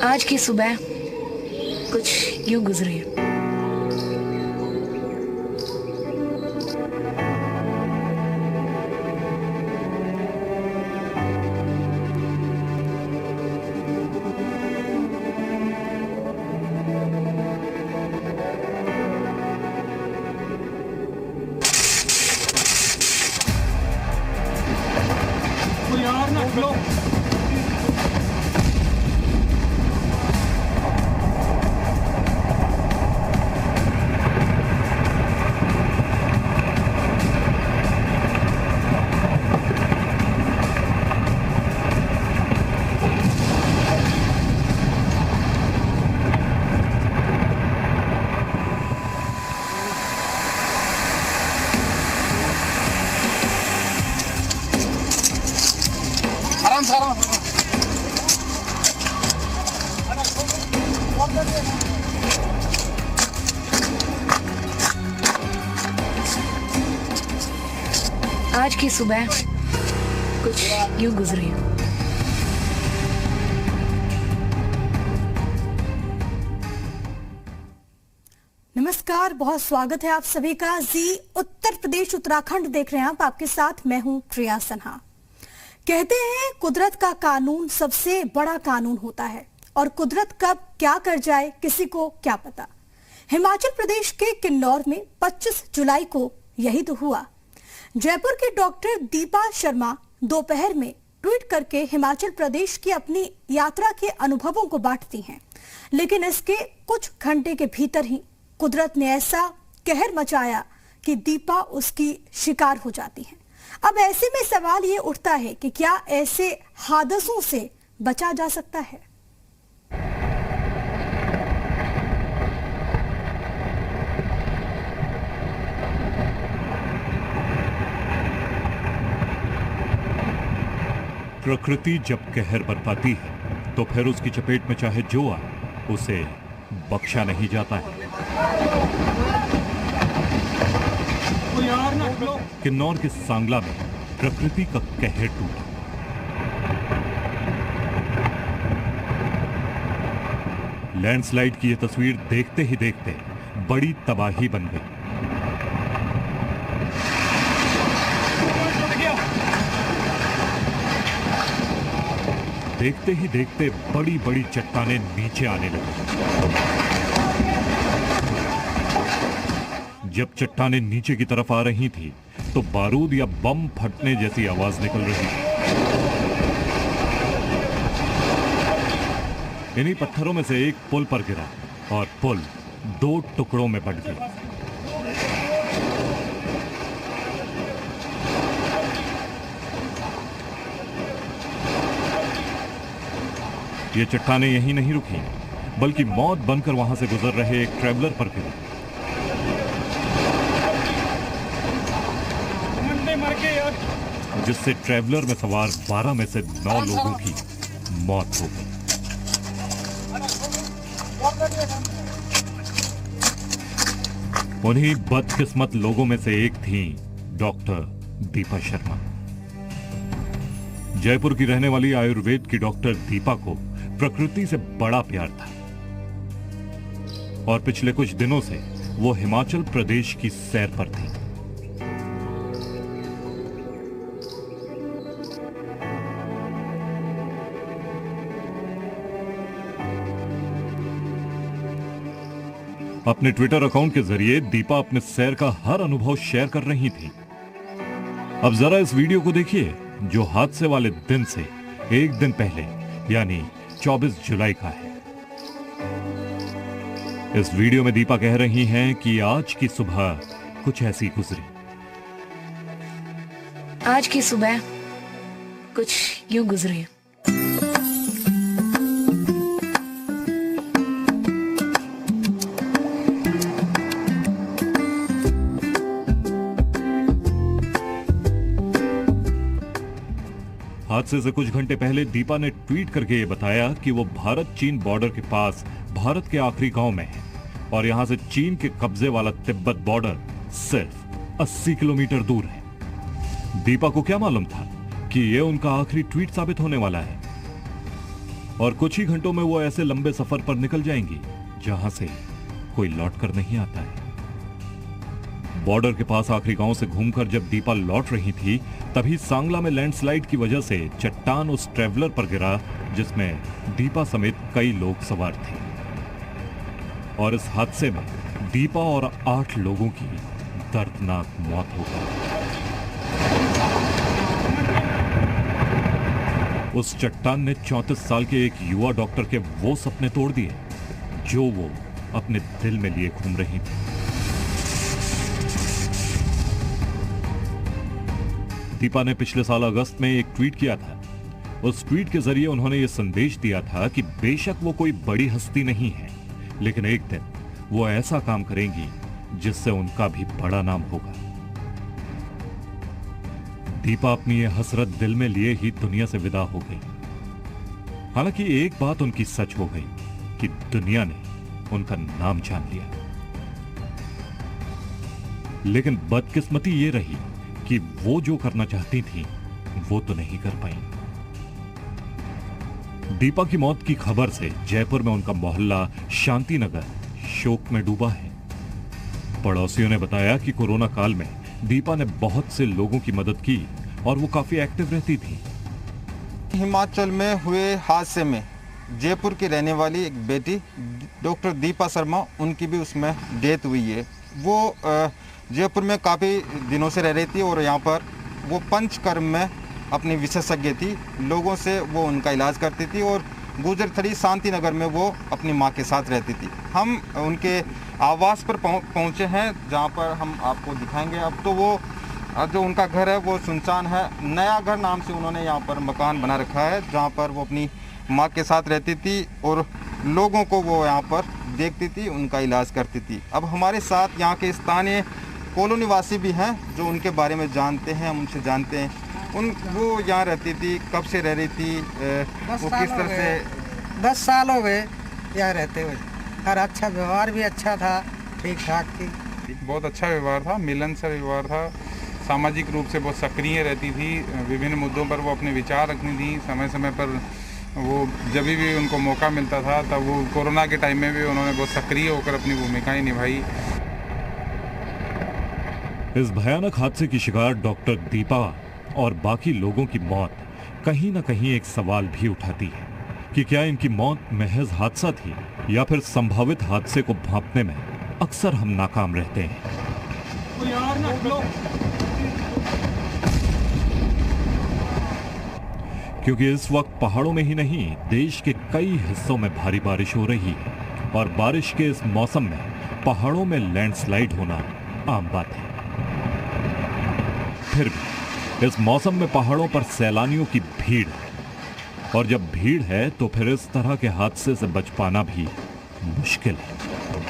आज की सुबह कुछ यूं गुजरी। यार ना लो। आराम से आराम। आज की सुबह कुछ यूं गुजरी। नमस्कार, बहुत स्वागत है आप सभी का। जी उत्तर प्रदेश उत्तराखंड देख रहे हैं आप, आपके साथ मैं हूं प्रिया सन्हा। कहते हैं कुदरत का कानून सबसे बड़ा कानून होता है और कुदरत कब क्या कर जाए किसी को क्या पता। हिमाचल प्रदेश के किन्नौर में 25 जुलाई को यही तो हुआ। जयपुर के डॉक्टर दीपा शर्मा दोपहर में ट्वीट करके हिमाचल प्रदेश की अपनी यात्रा के अनुभवों को बांटती हैं, लेकिन इसके कुछ घंटे के भीतर ही कुदरत ने ऐसा कहर मचाया कि दीपा उसकी शिकार हो जाती हैं। अब ऐसे में सवाल ये उठता है कि क्या ऐसे हादसों से बचा जा सकता है? प्रकृति जब कहर बरपाती है तो फिर उसकी चपेट में चाहे जो आए उसे बख्शा नहीं जाता है। यार ना लो। किन्नौर के सांगला में प्रकृति का कहर टूटा। लैंडस्लाइड की यह तस्वीर देखते ही देखते बड़ी तबाही बन गई। देखते ही देखते बड़ी बड़ी चट्टानें नीचे आने लगी। जब चट्टानें नीचे की तरफ आ रही थी तो बारूद या बम फटने जैसी आवाज निकल रही थी। इन्हीं पत्थरों में से एक पुल पर गिरा और पुल 2 टुकड़ों में बंट गया। ये चट्टानें यहीं नहीं रुकी, बल्कि मौत बनकर वहां से गुजर रहे एक ट्रैवलर पर गिरी, जिससे ट्रैवलर में सवार 12 में से 9 लोगों की मौत हो गई। उन्हीं बदकिस्मत लोगों में से एक थी डॉक्टर दीपा शर्मा। जयपुर की रहने वाली आयुर्वेद की डॉक्टर दीपा को प्रकृति से बड़ा प्यार था और पिछले कुछ दिनों से वो हिमाचल प्रदेश की सैर पर थी। अपने ट्विटर अकाउंट के जरिए दीपा अपने सैर का हर अनुभव शेयर कर रही थी। अब जरा इस वीडियो को देखिए जो हादसे वाले दिन से एक दिन पहले यानी 24 जुलाई का है। इस वीडियो में दीपा कह रही हैं कि आज की सुबह कुछ ऐसी गुजरी। आज की सुबह कुछ यूं गुजरी। हादसे से कुछ घंटे पहले दीपा ने ट्वीट करके ये बताया कि वो भारत चीन बॉर्डर के पास भारत के आखिरी गांव में है और यहां से चीन के कब्जे वाला तिब्बत बॉर्डर सिर्फ 80 किलोमीटर दूर है। दीपा को क्या मालूम था कि ये उनका आखिरी ट्वीट साबित होने वाला है। और कुछ ही घंटों में वो ऐसे लंबे सफर पर निकल जाएंगी जहां से कोई लौट कर नहीं आता है। बॉर्डर के पास आखिरी गांव से घूमकर जब दीपा लौट रही थी, तभी सांगला में लैंडस्लाइड की वजह से चट्टान उस ट्रेवलर पर गिरा जिसमें दीपा समेत कई लोग सवार थे। और इस हादसे में दीपा और 8 लोगों की दर्दनाक मौत हो गई। उस चट्टान ने 34 साल के एक युवा डॉक्टर के वो सपने तोड़ दिए जो वो अपने दिल में लिए घूम रही थी। दीपा ने पिछले साल अगस्त में एक ट्वीट किया था। उस ट्वीट के जरिए उन्होंने ये संदेश दिया था कि बेशक वो कोई बड़ी हस्ती नहीं है, लेकिन एक दिन वो ऐसा काम करेंगी जिससे उनका भी बड़ा नाम होगा। दीपा अपनी ये हसरत दिल में लिए ही दुनिया से विदा हो गई। हालांकि एक बात उनकी सच हो गई कि दुनिया ने उनका नाम जान लिया। लेकिन बदकिस्मती ये रही कि वो जो करना चाहती थी वो तो नहीं कर पाई। दीपा की मौत की खबर से जयपुर में उनका मोहल्ला शांति नगर शोक में डूबा है। पड़ोसियों ने बताया कि कोरोना काल में दीपा ने बहुत से लोगों की मदद की और वो काफी एक्टिव रहती थी। हिमाचल में हुए हादसे में जयपुर की रहने वाली एक बेटी डॉक्टर दीपा शर्मा, उनकी भी उसमें डेथ हुई है। वो जयपुर में काफ़ी दिनों से रह रही थी और यहाँ पर वो पंचकर्म में अपनी विशेषज्ञ थी। लोगों से वो उनका इलाज करती थी और गुजरथड़ी शांति नगर में वो अपनी माँ के साथ रहती थी। हम उनके आवास पर पहुँचे हैं जहाँ पर हम आपको दिखाएंगे। अब तो वो जो उनका घर है वो सुनसान है। नया घर नाम से उन्होंने यहाँ पर मकान बना रखा है जहाँ पर वो अपनी माँ के साथ रहती थी और लोगों को वो यहाँ पर देखती थी, उनका इलाज करती थी। अब हमारे साथ यहाँ के स्थानीय कॉलोनी निवासी भी हैं जो उनके बारे में जानते हैं, हम उनसे जानते हैं वो यहाँ रहती थी, कब से रह रही थी, वो किस तरह से। 10 साल हो गए यहाँ रहते हुए। और अच्छा व्यवहार भी अच्छा था, ठीक ठाक थी। बहुत अच्छा व्यवहार था, मिलनसार व्यवहार था। सामाजिक रूप से बहुत सक्रिय रहती थी। विभिन्न मुद्दों पर वो अपने विचार रखनी थी। समय समय पर वो जब भी उनको मौका मिलता था तब वो कोरोना के टाइम में भी उन्होंने बहुत सक्रिय होकर अपनी भूमिकाएं निभाई। इस भयानक हादसे की शिकार डॉक्टर दीपा और बाकी लोगों की मौत कहीं न कहीं एक सवाल भी उठाती है कि क्या इनकी मौत महज हादसा थी या फिर संभावित हादसे को भांपने में अक्सर हम नाकाम रहते हैं। क्योंकि इस वक्त पहाड़ों में ही नहीं, देश के कई हिस्सों में भारी बारिश हो रही है और बारिश के इस मौसम में पहाड़ों में लैंडस्लाइड होना आम बात है। फिर भी इस मौसम में पहाड़ों पर सैलानियों की भीड़ है और जब भीड़ है तो फिर इस तरह के हादसे से बच पाना भी मुश्किल है,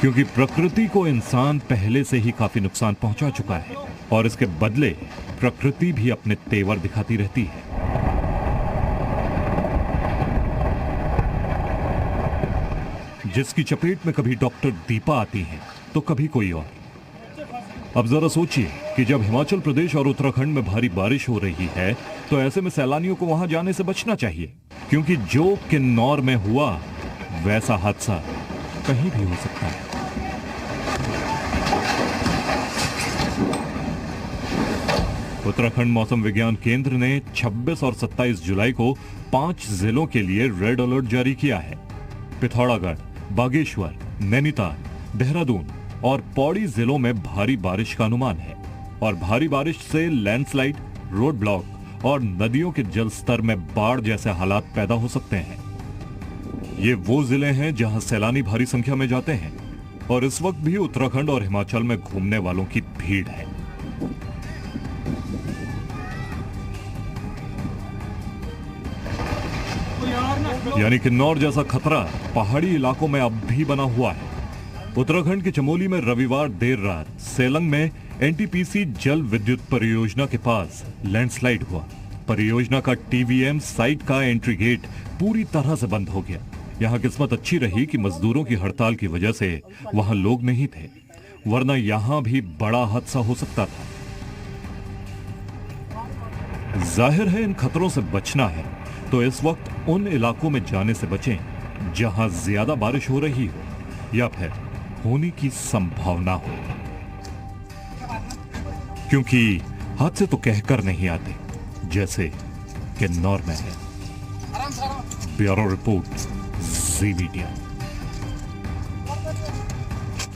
क्योंकि प्रकृति को इंसान पहले से ही काफी नुकसान पहुंचा चुका है और इसके बदले प्रकृति भी अपने तेवर दिखाती रहती है। जिसकी चपेट में कभी डॉक्टर दीपा आती हैं तो कभी कोई और। अब जरा सोचिए कि जब हिमाचल प्रदेश और उत्तराखंड में भारी बारिश हो रही है तो ऐसे में सैलानियों को वहां जाने से बचना चाहिए, क्योंकि जो किन्नौर में हुआ वैसा हादसा कहीं भी हो सकता है। उत्तराखंड मौसम विज्ञान केंद्र ने 26 और 27 जुलाई को 5 जिलों के लिए रेड अलर्ट जारी किया है। पिथौरागढ़, बागेश्वर, नैनीताल, देहरादून और पौड़ी जिलों में भारी बारिश का अनुमान है और भारी बारिश से लैंडस्लाइड, रोड ब्लॉक और नदियों के जल स्तर में बाढ़ जैसे हालात पैदा हो सकते हैं। ये वो जिले हैं जहां सैलानी भारी संख्या में जाते हैं और इस वक्त भी उत्तराखंड और हिमाचल में घूमने वालों की भीड़ है। यानी किन्नौर जैसा खतरा पहाड़ी इलाकों में अब भी बना हुआ है। उत्तराखंड के चमोली में रविवार देर रात सेलंग में एनटीपीसी जल विद्युत परियोजना के पास लैंडस्लाइड हुआ। परियोजना का टीवीएम साइट का एंट्री गेट पूरी तरह से बंद हो गया। यहां किस्मत अच्छी रही कि मजदूरों की हड़ताल की वजह से वहां लोग नहीं थे, वरना यहां भी बड़ा हादसा हो सकता था। जाहिर है इन खतरों से बचना है तो इस वक्त उन इलाकों में जाने से बचें जहां ज्यादा बारिश हो रही हो या फिर होने की संभावना हो, क्योंकि हादसे तो कहकर नहीं आते, जैसे किन्नौर में है। ब्यूरो रिपोर्ट, जी मीडिया।